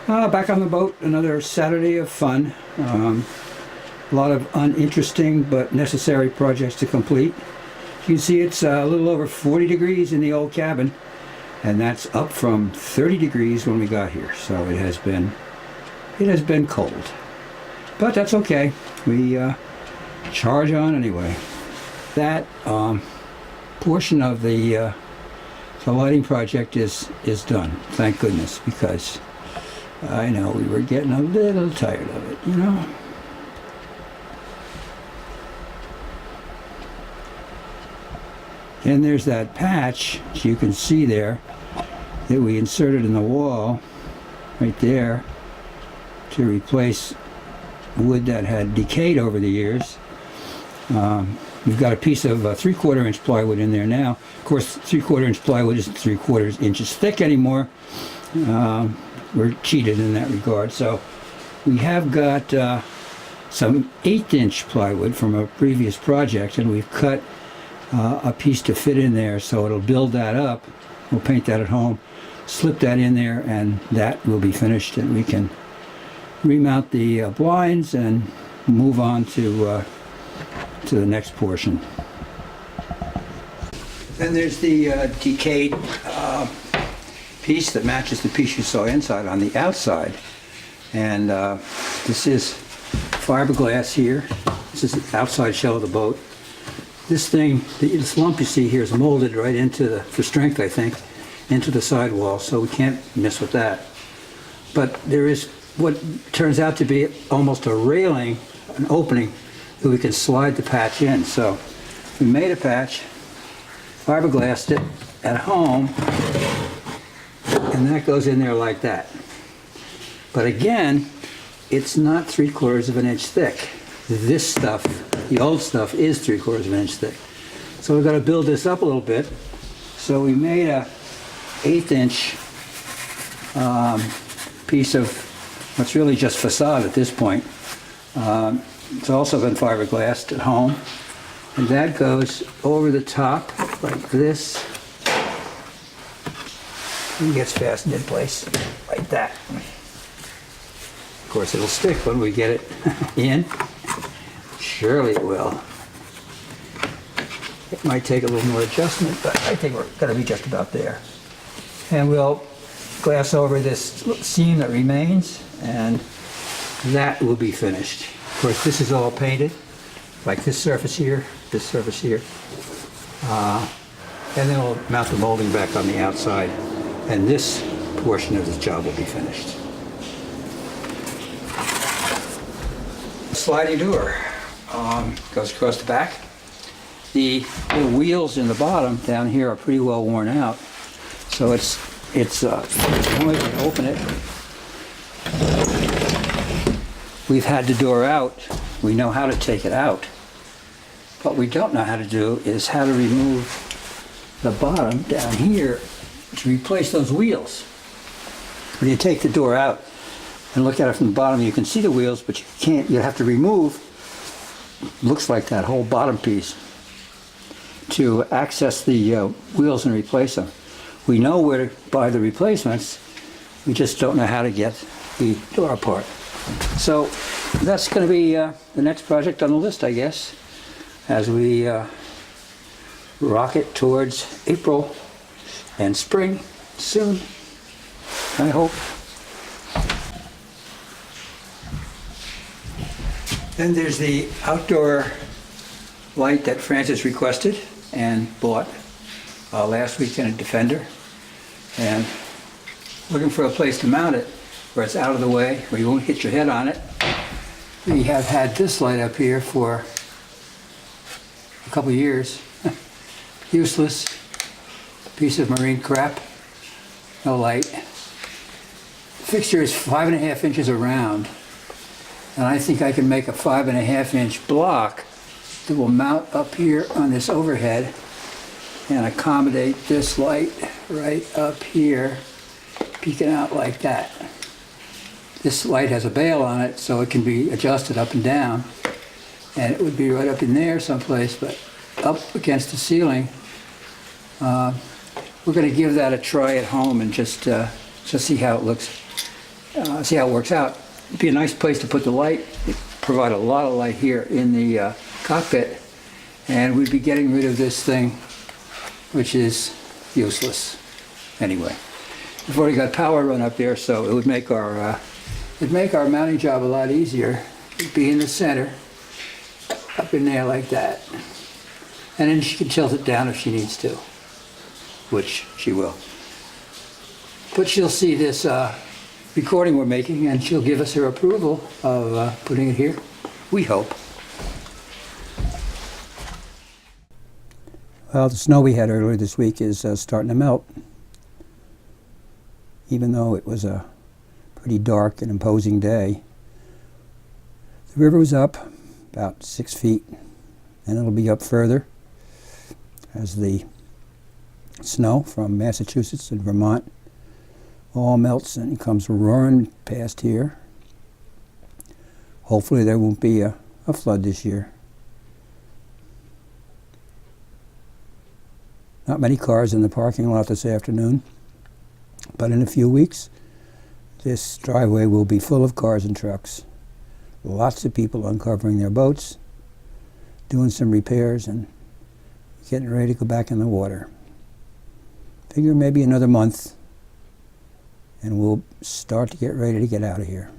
Back on the boat, another Saturday of fun. A lot of uninteresting but necessary projects to complete. You can see it's a little over 40 degrees in the old cabin, and that's up from 30 degrees when we got here. So it has been cold, but that's okay. We charge on anyway. That portion of the lighting project is done, thank goodness, because I know we were getting a little tired of it, you know. And there's that patch, as you can see there, that we inserted in the wall right there to replace wood that had decayed over the years. We've got a piece of 3/4 inch plywood in there now. Of course, 3/4 inch plywood isn't 3/4 inches thick anymore. We're cheated in that regard. So we have got some 1/8 inch plywood from a previous project, and we've cut a piece to fit in there, so it'll build that up. We'll paint that at home, slip that in there, and that will be finished, and we can remount the blinds and move on to the next portion. Then there's the decayed piece that matches the piece you saw inside on the outside, and this is fiberglass here. This is the outside shell of the boat. This thing, this lump you see here, is molded right into the, for strength I think, into the sidewall, so we can't mess with that. But there is what turns out to be almost a railing, an opening, that we can slide the patch in. So we made a patch, fiberglassed it at home, and that goes in there like that. But again, it's not 3/4 of an inch thick. This stuff, the old stuff, is 3/4 of an inch thick. So we've got to build this up a little bit. So we made a 1/8 inch piece of what's really just facade at this point. It's also been fiberglassed at home, and that goes over the top like this. And gets fastened in place like that. Of course, it'll stick when we get it in. Surely it will. It might take a little more adjustment, but I think we're going to be just about there. And we'll glass over this seam that remains, and that will be finished. Of course, this is all painted, like this surface here, and then we'll mount the molding back on the outside, and this portion of the job will be finished. Sliding door goes across the back. The wheels in the bottom down here are pretty well worn out, so it's only way to open it. We've had the door out. We know how to take it out. What we don't know how to do is how to remove the bottom down here to replace those wheels. When you take the door out and look at it from the bottom, you can see the wheels, but you can't. You have to remove, looks like that whole bottom piece, to access the wheels and replace them. We know where to buy the replacements, we just don't know how to get the door apart. So that's going to be the next project on the list, I guess, as we rocket towards April and spring soon, I hope. Then there's the outdoor light that Francis requested and bought last weekend at Defender, and looking for a place to mount it where it's out of the way, where you won't hit your head on it. We have had this light up here for a couple of years. Useless piece of marine crap, no light. The fixture is 5.5 inches around, and I think I can make a 5.5 inch block that will mount up here on this overhead and accommodate this light right up here, peeking out like that. This light has a bail on it, so it can be adjusted up and down, and it would be right up in there someplace, but up against the ceiling. We're going to give that a try at home and just see how it looks see how it works out. It'd be a nice place to put the light. It'd provide a lot of light here in the cockpit, and we'd be getting rid of this thing, which is useless anyway. We've already got power run up there, so it would make our mounting job a lot easier. It'd be in the center, up in there like that, and then she can tilt it down if she needs to, which she will. But she'll see this recording we're making, and she'll give us her approval of putting it here, we hope. Well, the snow we had earlier this week is starting to melt. Even though it was a pretty dark and imposing day, the river was up about 6 feet, and it'll be up further as the snow from Massachusetts and Vermont all melts and comes roaring past here. Hopefully there won't be a flood this year. Not many cars in the parking lot this afternoon, but in a few weeks this driveway will be full of cars and trucks. Lots of people uncovering their boats, doing some repairs, and getting ready to go back in the water. Figure maybe another month and we'll start to get ready to get out of here.